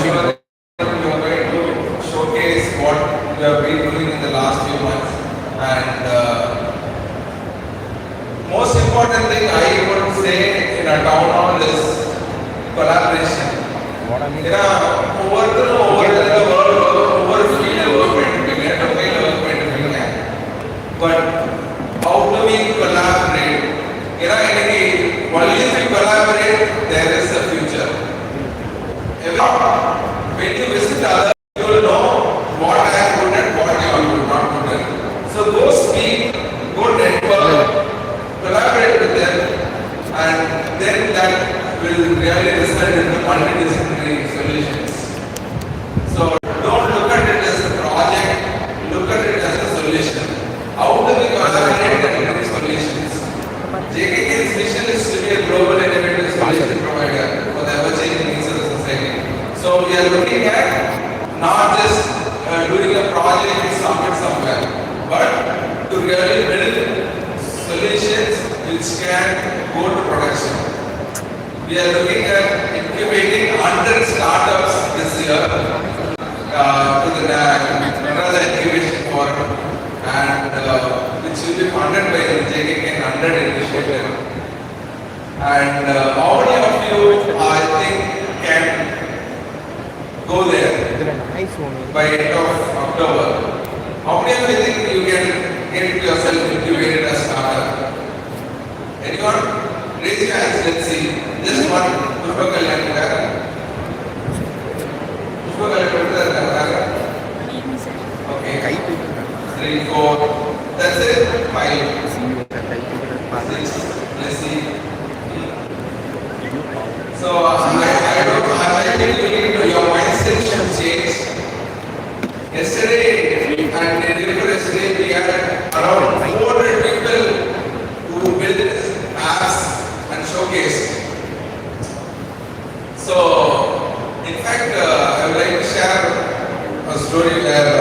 sure you are going to showcase what you have been doing in the last few months. And most important thing I would say in a town hall is collaboration. But how do we collaborate? Only if we collaborate, there is a future. When you visit others, you will know what I am good at, what you are not good at. So go speak, go network, collaborate with them, and then that will really result in the multidisciplinary solutions. So don't look at it as a project, look at it as a solution. How do we collaborate and get solutions? JKKN's mission is to be a global innovative solution provider for the ever-changing needs of the society. So we are looking at not just doing a project in somewhere, but to really build solutions which can go to production. We are looking at incubating 100 startups this year to the another incubation forum, and which will be funded by the JKKN 100 initiative. And how many of you, I think, can go there by end of October? How many of you think you can get yourself incubated as startup? Anyone? Raise your hands, let's see. Just one. Okay. 3, 4. That's it. 5. 6. Let's see. So I think your mindset should change. Yesterday and the day before yesterday, we had around 400 people who built apps and showcased. So, in fact, I would like to share a story where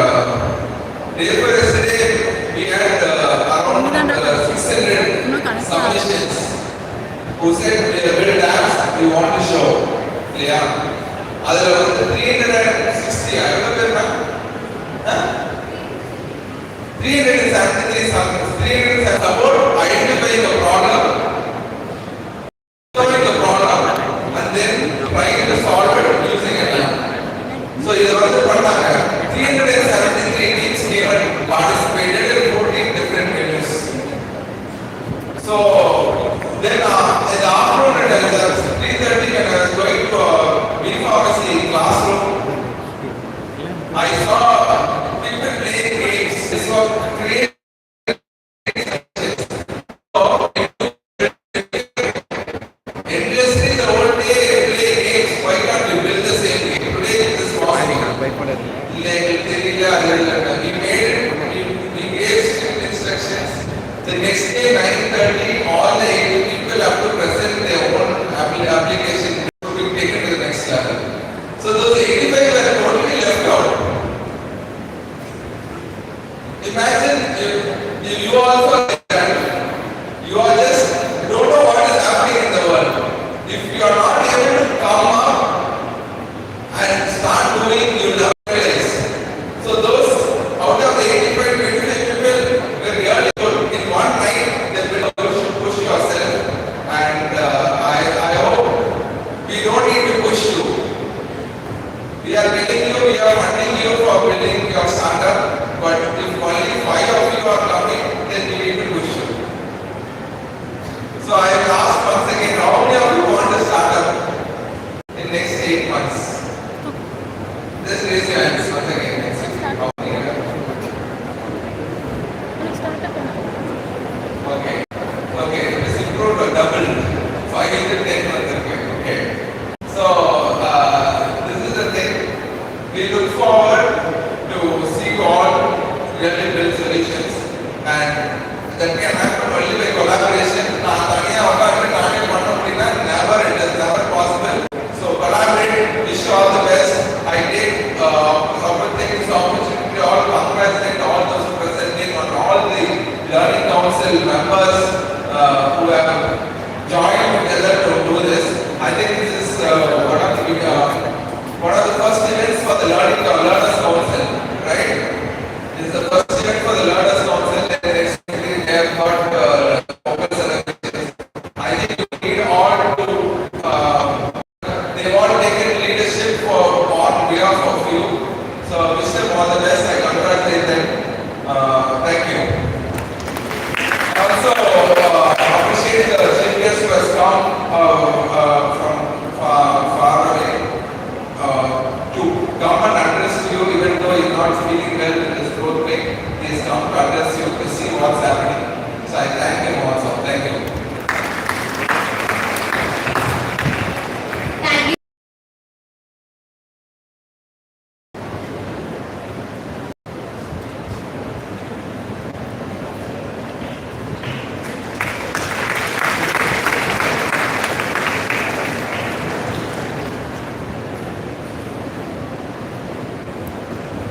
day before yesterday we had around 600 submissions who said we have built apps we want to show. Yeah. There was 360. I remember. 373 submissions. 373 about identifying the problem, and then trying to solve it using an app. So this was the 373 teams came and participated in 14 different venues. So then in the afternoon at 3:30 when I was going to a B pharmacy classroom, I saw people playing games. This was creative. Endlessly the whole day play games. Why can't we build the same game? Today it is possible. He made it. He gave strict instructions. The next day 9:30, all the 80 people have to present their own application to be taken to the next level. So those 85 were totally left out. Imagine if you also you are just don't know what is happening in the world. If you are not able to come up and start doing, you will realize. So those out of the 85, 25 people were really good. In one night, they will push yourself. And I hope we don't need to push you. We are telling you, we are funding you for building your startup. But if only 5 of you are coming, then we need to push you. So I will ask once again, how many of you want to start up in next 8 months? Just raise your hands once again. Okay, this improved or doubled. 5 to 10 months. Okay. So this is the thing. We look forward to see all really build solutions, and that can happen only by collaboration. Never, it is never possible. So collaborate, wish you all the best. I take this opportunity to all congratulate all those presenting on all the learning council members who have joined together to do this. I think this is one of the What are the first events for the learners council, right? This is the first event for the learners council, and recently they have got open celebrations. I think you need all to they want taken leadership for on behalf of you. So wish them all the best. I congratulate them. Thank you. I also appreciate the chief guest who has come from far away to come and address you, even though he's not feeling well in his throat pain. He has come to address you to see what's happening. So I thank him also. Thank you.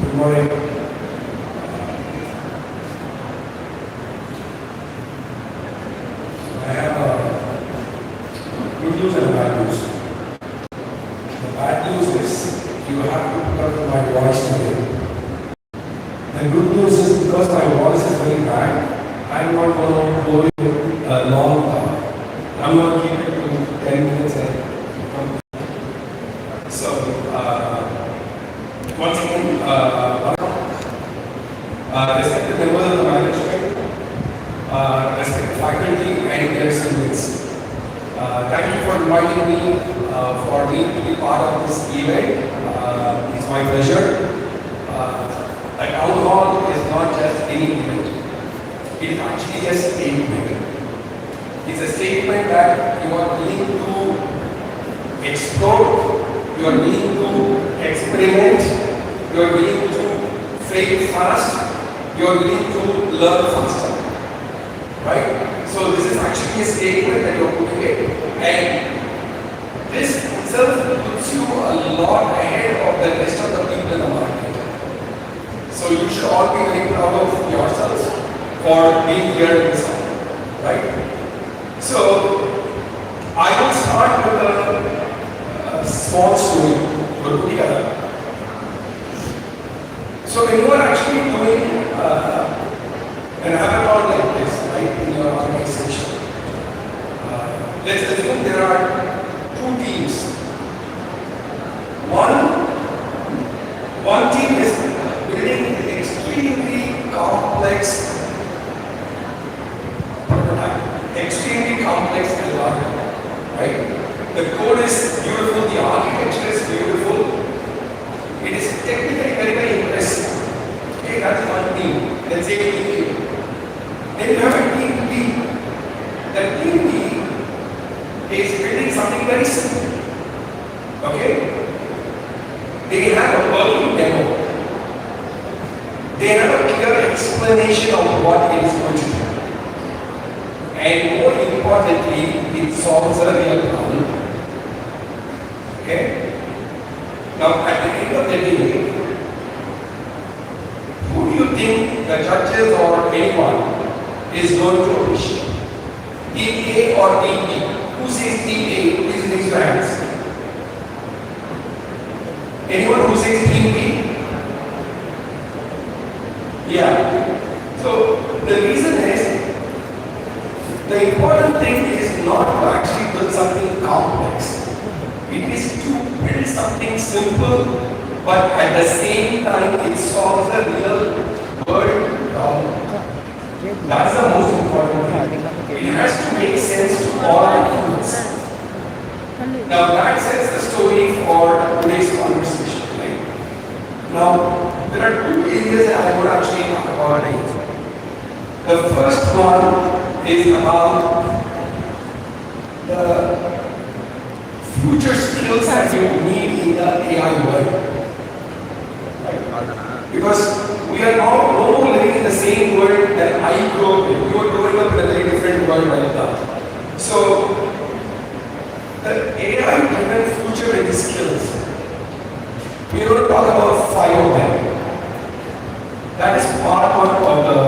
Good morning. I have good news and bad news. The bad news is you have to put up my voice today. The good news is because my voice is very bad, I'm not going to go a long time. I'm going to keep it to 10 minutes. So, once again, respected members of the management, respected faculty and their students. Thank you for inviting me for me to be part of this event. It's my pleasure. A town hall is not just any event. It is actually a statement. It's a statement that you are willing to explore, you are willing to experiment, you are willing to fail fast, you are willing to learn faster. Right? So this is actually a statement that you are putting it, and this itself puts you a lot ahead of the rest of the people in the market. So you should all be very proud of yourselves for being here in this time. Right? So I will start with a small story. We'll put together. So when you are actually doing an hackathon like this, right, in your organization, let's assume there are two teams. One team is building an extremely complex prototype, extremely complex algorithm, right? The code is beautiful, the architecture is beautiful. It is technically very, very impressive. Okay, that's one team. Let's say team A. Then you have a team B. The team B is building something very simple. Okay? They have a working demo. They have a clear explanation of what it is going to do. And more importantly, it solves a real problem. Okay? Now, at the end of the day, who do you think the judges or anyone is going to appreciate? Team A or Team B? Who says Team A? Please raise your hands. Anyone who says Team B? Yeah. So, the reason is, the important thing is not to actually build something complex. It is to build something simple, but at the same time it solves a real world problem. That's the most important thing. It has to make sense to all humans. Now that sets the story for today's conversation. Right? Now, there are two areas that I would actually talk about. The first one is about the future skills that you need in the AI world. Right? Because we are now no more living in the same world that I grew up in. You are growing up in a very different world right now. So, the AI-driven future with the skills, we are going to talk about 5 of them. That is part 1 of the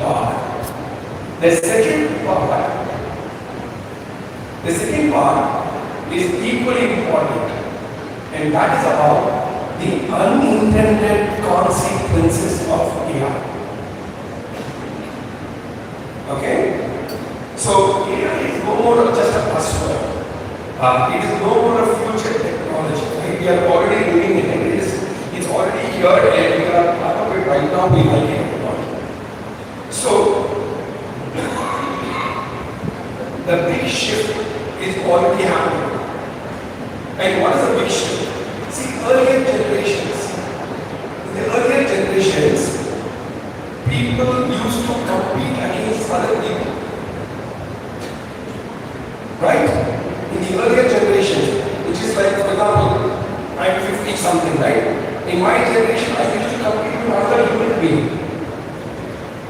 talk. The second part is equally important, and that is about the unintended consequences of AI. Okay? So AI is no more just a buzzword. It is no more a future technology. Right? We are already living in it. It's already here and we are part of it right now. We like it or not. So the big shift is already happening. And what is the big shift? See, in the earlier generations, people used to compete against other people. Right? In the earlier generations, which is like, for example, I'm 50 something, right? In my generation, I used to compete with another human being.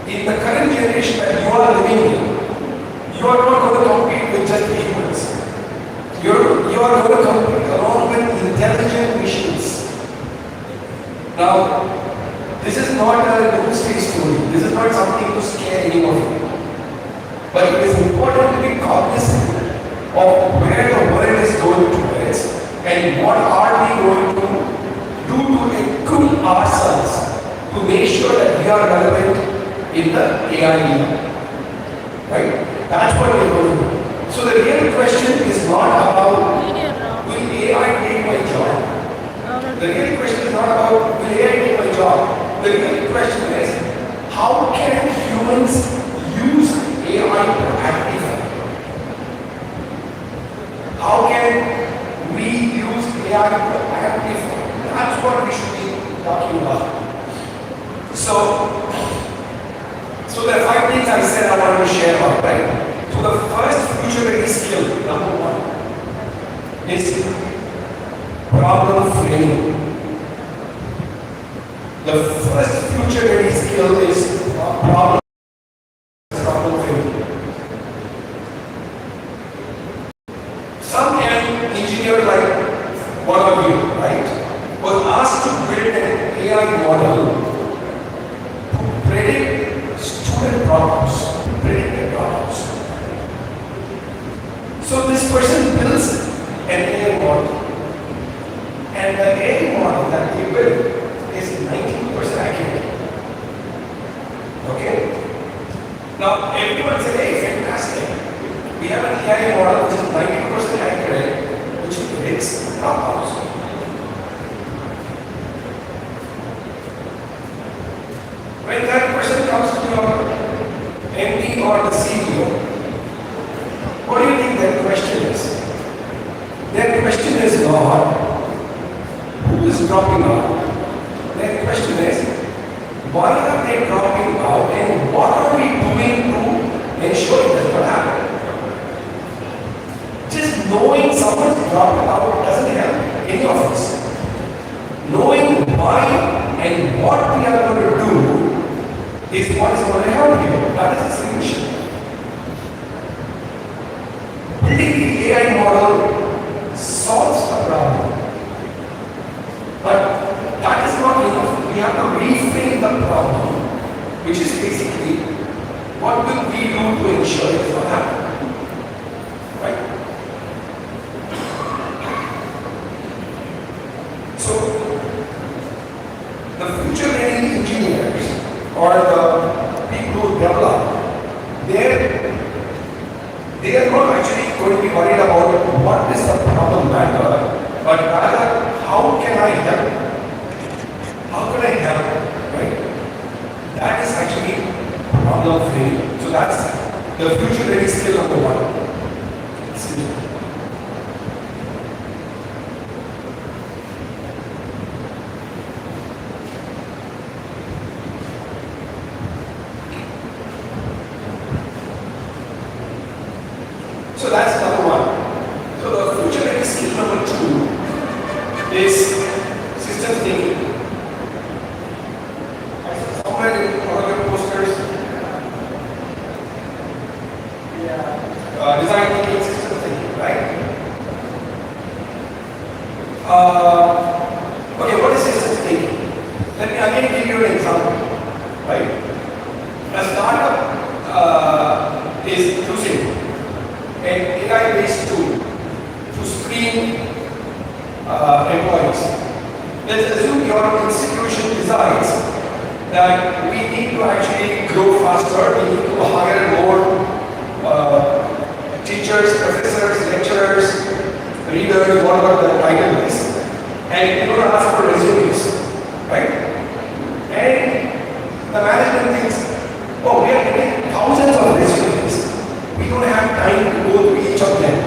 In the current generation that you are living in, you are not going to compete with just humans. You are going to compete along with intelligent machines. Now, this is not a doomsday story. This is not something to scare anyone. But it is important to be cognizant of where the world is going towards and what are we going to do to equip ourselves to make sure that we are relevant in the AI era. Right? That's what we're going to do. So the real question is not about will AI take my job? The real question is not about will AI take my job? The real question is how can humans use AI proactively? How can we use AI proactively? That's what we should be talking about. So there are 5 things I said I wanted to share about, right? So the first future-ready skill, number 1, is problem framing. The first future-ready skill is problem framing. Some engineer like one of you, right, was asked to build an AI model to predict student problems, predicted problems. So this person builds an AI model, and the AI model that they built is 90% accurate. Okay? Now everyone said, hey, fantastic. We have an AI model which is 90% accurate, which predicts problems. When that person comes to your MD or the CEO, what do you think their question is? Their question is not who is dropping out. Their question is why are they dropping out and what are we doing to ensure it does not happen? Just knowing someone's dropping out doesn't help any of us. Knowing why and what we are going to do is what is going to help you. That is the solution. Building the AI model solves the problem. But that is not enough. We have to reframe the problem, which is basically what will we do to ensure it does not happen. Right? So, the future-ready engineers or the people who develop, they are not actually going to be worried about what is the problem matter, but rather how can I help? How can I help? Right? That is actually problem framing. So that's the future-ready skill number 1. So that's number 1. So the future-ready skill number 2 is systems thinking. Somewhere in one of your posters, design thinking, systems thinking, right? Okay, what is systems thinking? Let me again give you an example, right? A startup is using an AI-based tool to screen employees. Let's assume your institution decides that we need to actually grow faster, we need to hire more teachers, professors, lecturers, readers, whatever the title is, and you're going to ask for resumes, right? And the management thinks, oh, we are getting thousands of resumes. We don't have time to go through each of them.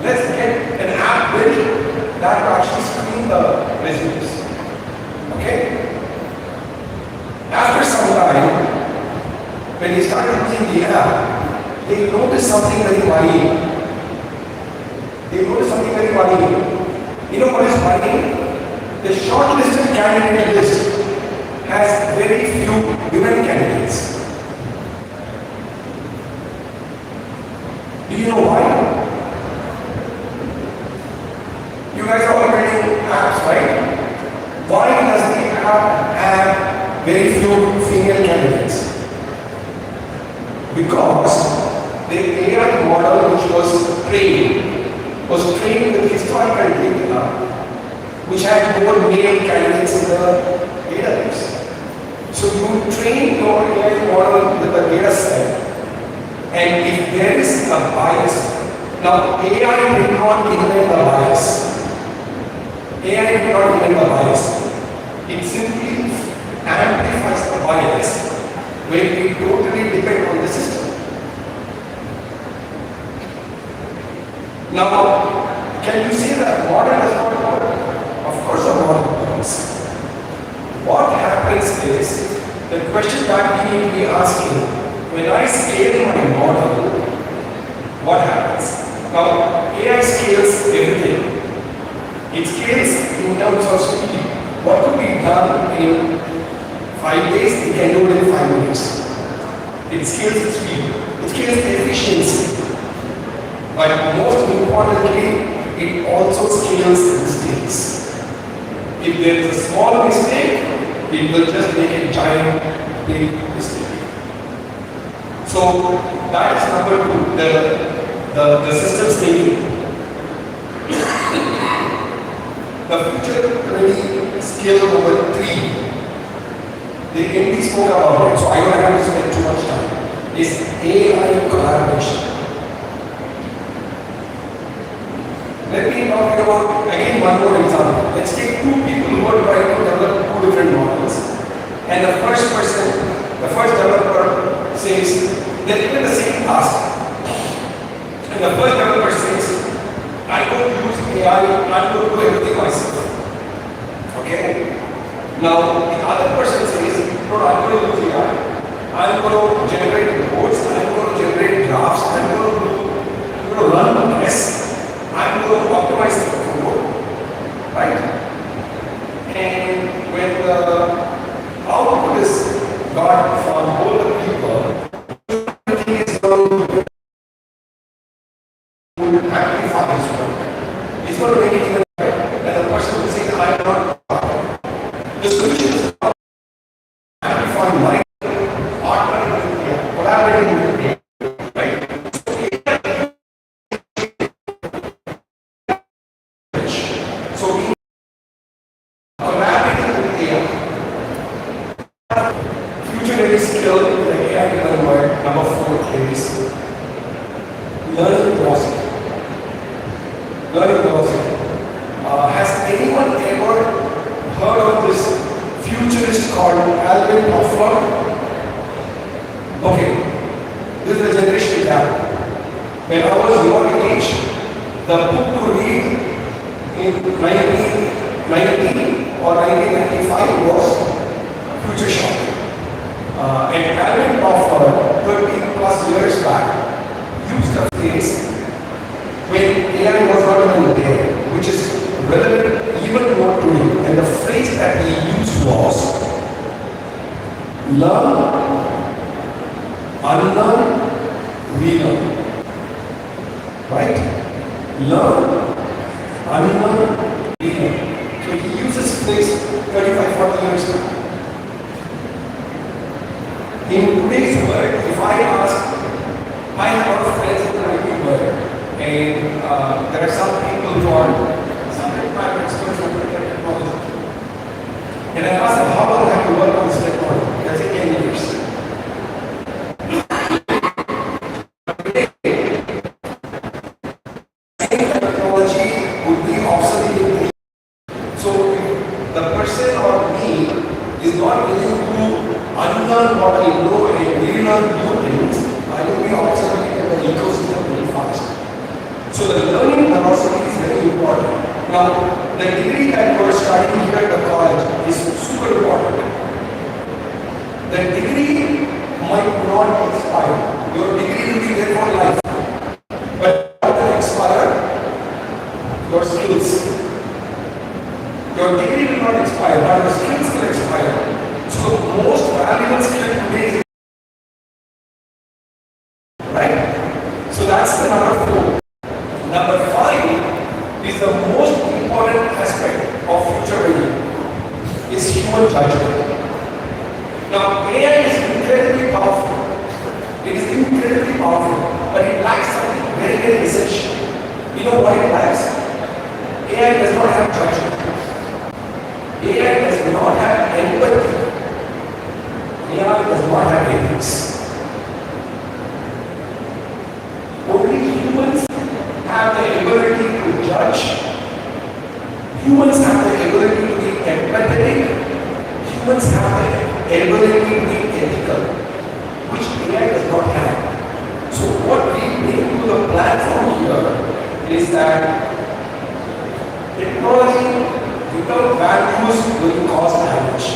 Let's get an app built that will actually screen the resumes. Okay? After some time, when they started using the app, they noticed something very funny. You know what is funny? The shortlisted candidate list has very few women candidates. Do you know why? You guys are all building apps, right? Why does the app have very few female candidates? Because the AI model which was trained with historical data which had more male candidates in the database. So you train your AI model with the data set, and if there is a bias, now AI did not invent the bias. It simply amplifies the bias when we totally depend on the system. Now, can you say that model does not work? Of course the model works. What happens is, the question that we need to be asking, when I scale my model, what happens? Now, AI scales everything. It scales in terms of speed. What could be done in 5 days, it can do it in 5 minutes. It scales the speed. It scales the efficiency. But most importantly, it also scales the mistakes. If there is a small mistake, it will just make a giant big mistake. So that is number 2, the systems thinking. The future ready skill number 3, the MD spoke about it, so I don't have to spend too much time, is AI collaboration. Let me talk about, again, one more example. Let's take 2 people who are trying to develop 2 different models. And the first developer says, they're given the same task. And the first developer says, I don't use AI, I'm going to do everything myself. Okay? Now, the other person says, no, I'm going to use AI. I'm going to generate reports, I'm going to generate drafts, I'm going to run tests. I'm going to optimize the code, right? And when the output is got from all the people, everything is going to amplify this work. It's going to make it even better. And the person will say, I am not proud. The solution is amplifying my partner with collaborating with me. Has anyone ever heard of this futurist called Alvin Toffler? Okay, this is the generation gap. When I was your age, the book to read in 1990 or 1995 was Future Shock. And Alvin Toffler, 30 plus years back, used the phrase when AI was not even there, which is relevant even more today. And the phrase that he used was learn, unlearn, relearn. Right? Learn, unlearn, relearn. So he uses phrase 35, 40 years ago. In today's world, if I ask, I have a lot of friends in the IT world, and there are some people who are subject matter be observing in the ecosystem very fast. So the learning velocity is very important. Now, the degree that you are studying here at the college is super important. The degree might not expire. Your degree will be there for life. But what will expire? Your skills. Your degree will not expire, but your skills will expire. So the most valuable skill today is right? So that's the number 4. Number 5 is the most important aspect of future learning is human judgment. Now AI is incredibly powerful. It is incredibly powerful, but it lacks something very, very essential. You know what it lacks? AI does not have judgment. AI does not have empathy. AI does not have ethics. Only humans have the ability to judge. Humans have the ability to be empathetic. Humans have the ability to be ethical, which AI does not have. So what we bring to the platform here is that technology without values will cause damage.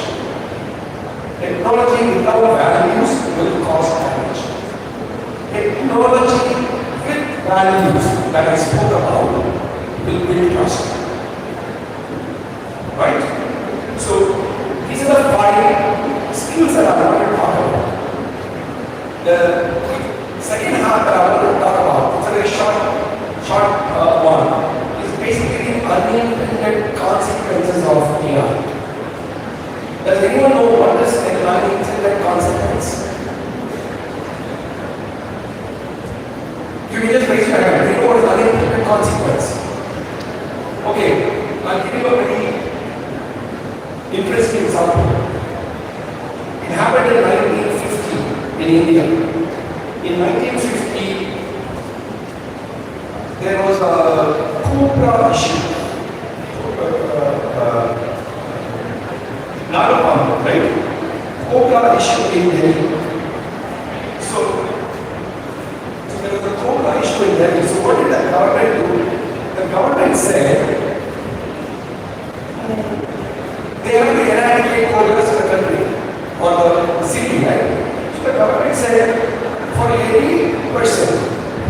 Technology without values will cause damage. Technology with values that I spoke about will build trust. Right? So these are the 5 skills that I want to talk about. The second half that I want to talk about, it's a very short one, is basically the unintended consequences of AI. Does anyone know what is an unintended consequence? You can just raise your hand. Do you know what is unintended consequence? Okay, I'll give you a very interesting example. It happened in 1950 in India. In 1950, there was a cobra issue. Narapam, right? Cobra issue in Delhi. So there was a cobra issue in Delhi. So what did the government do? The government said they have to eradicate cobras in the country or the city, right? So the government said for every person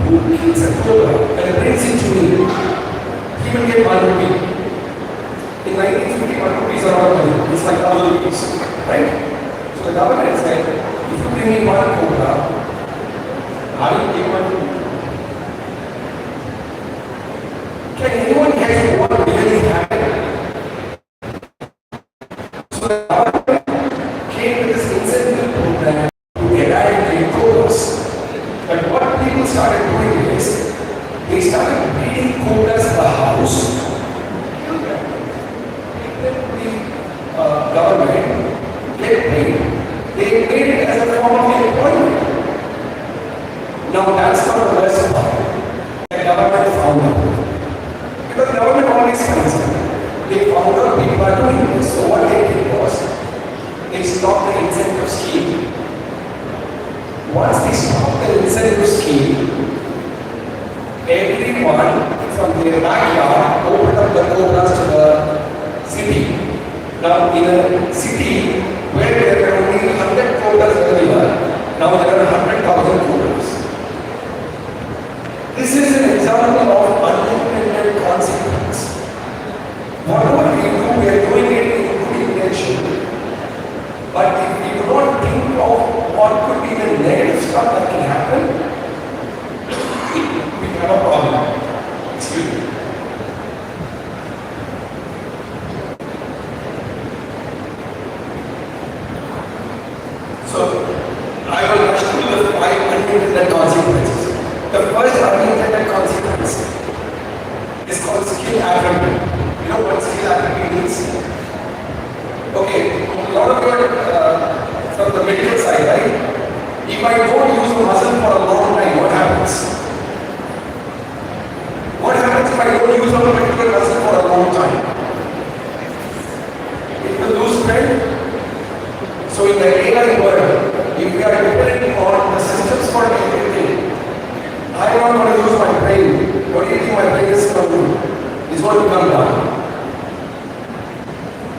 who kills a cobra and brings it to me, he will get 1 rupee. In 1950, 1 rupee is a lot of money. It's like 1,000 rupees, right? So the government said, if you bring me 1 cobra, I will give 1 rupee. Can anyone guess what really happened? So the government came with this incentive program to eradicate cobras. But what people started doing is, they started breeding cobras in the house, kill them, take them to the government, get paid. They made it as a form of employment. Now that's not the best part. The government found out. Because the government always finds out. They found out people are doing this. So what they did was, they stopped the incentive scheme. Once they stopped the incentive scheme, everyone from their backyard opened up the cobras to the city. Now in a city where there were only 100 cobras earlier, now there are 100,000 cobras. This is an example of unintended consequence. Whatever we do, we are doing it in good intention. But if we do not think of what could be the negative stuff that can happen, we have a problem. Excuse me. So, I will rush through the 5 unintended consequences. The first unintended consequence is called skill atrophy. You know what skill atrophy means? Okay, a lot of you are from the medical side, right? If I don't use the muscle for a long time, what happens? What happens if I don't use a particular muscle for a long time? It will lose strength. So in the AI world, if we are depending on the systems for everything, what do you think my brain is going to do? It's going to become dumb.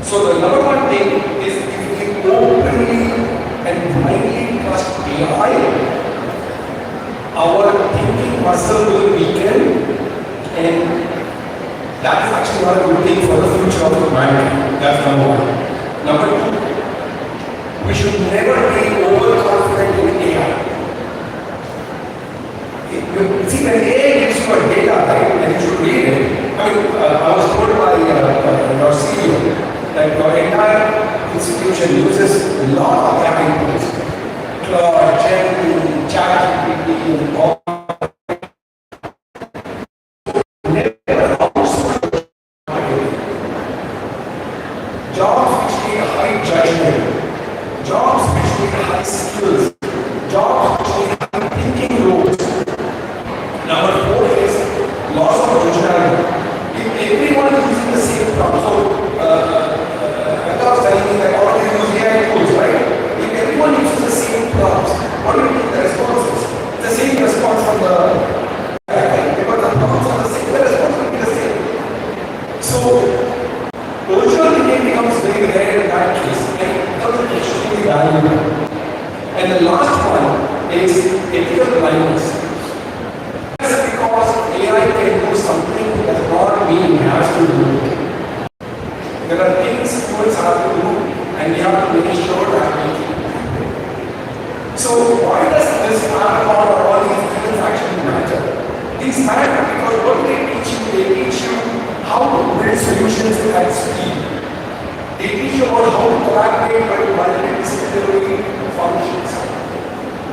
So the number one thing is if we openly and blindly trust AI, our thinking muscle will weaken, and that is actually not a good thing for the future of humanity. That's number one. Number two, we should never be overconfident in AI. You see, when AI gives you a data, right, and you should read it. I mean, I was told by your CEO that your entire institution uses a lot of AI tools. Claude, Gemini, ChatGPT, and all. Jobs which need high judgment, jobs which need high skills, jobs which need high thinking roles. Number four is loss of originality. If everyone is using the same prompt, so I was telling you that all of you use AI tools, right? If everyone uses the same prompts, what do you think the response is? The same response from the AI, because the prompts are the same, the response will be the same. So original thinking becomes very rare in that case, and it becomes extremely valuable. And the last one is ethical blindness. Because AI can do something that does not mean it has to do it. There are things humans have to do, and we have to make sure that we keep it. So why does this matter, or all these things actually matter? These matter because what they teach you how to build solutions at speed. They teach you about how to collaborate with multidisciplinary functions.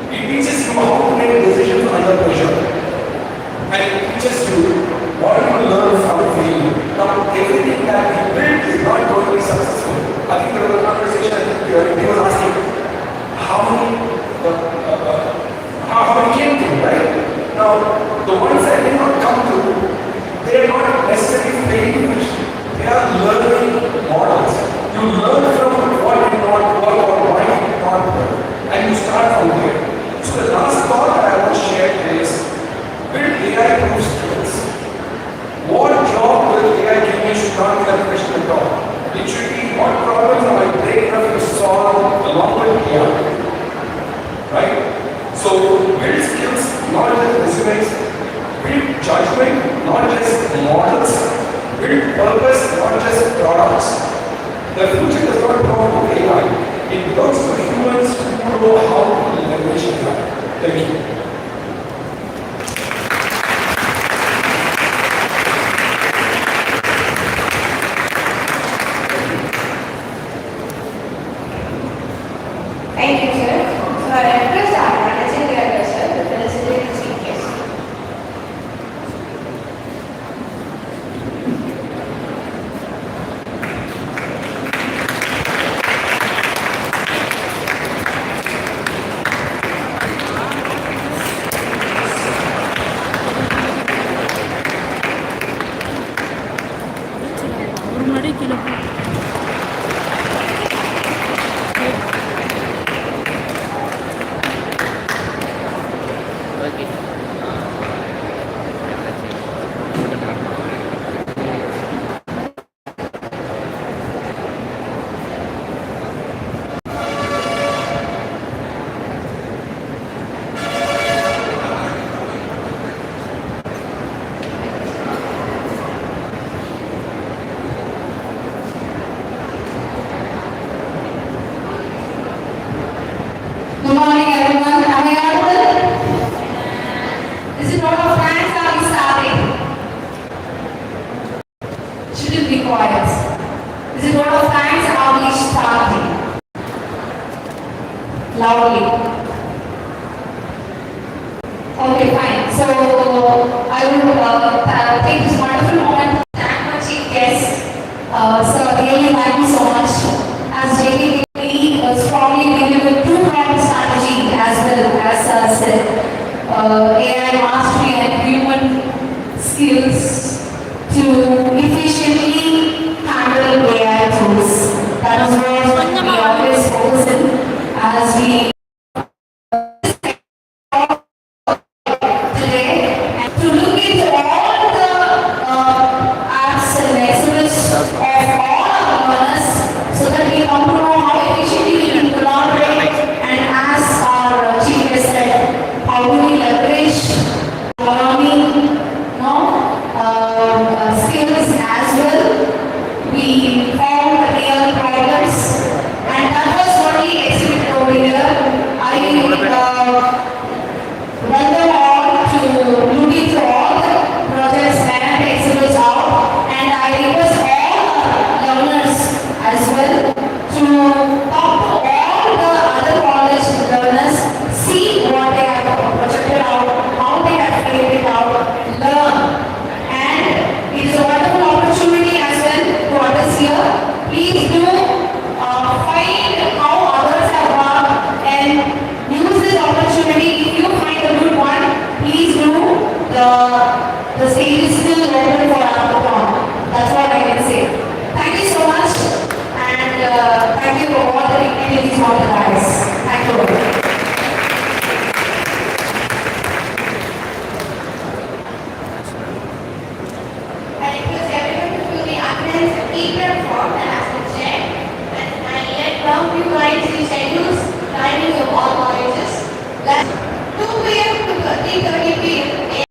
It teaches you how to make decisions under pressure. And it teaches you what you learn from failure. Now, everything that we build is not going to be successful. I think there was a conversation he was asking how many came to, right? Now, the ones that did not come to, they are not necessarily failing. They are learning models. You learn from what did not work or why it did not work, and you start from there. So the last thought that I want to share is build AI-proof skills. What job will AI give me should not be the question at all. It should be what problems am I brave enough to solve along with AI. Right? So build skills, not just resumes. Build judgment, not just models. Build purpose, not just products. The future does not belong to AI. It belongs to humans who know how to leverage AI. Thank you. Thank you, sir. So I request our managing director, sir, to felicitate the speakers. Good morning, everyone. Am I audible? Is it not of thanks are we starting? Shouldn't be quiet. Is it not of thanks are we starting? Loudly. Okay, fine. So I will take this wonderful moment to thank my chief guest. So really thank you so much. As JKKN strongly believe in two-pronged strategy as well as said, AI mastery and human skills to efficiently handle AI tools. That is where we always focus in as we today and to look into all these water guys. Thank you. I request everyone to fill the attendance paper form and ask a check. And I let welcome you guys to schedules, timings of all colleges. That's 2 p.m. to 3:30 p.m.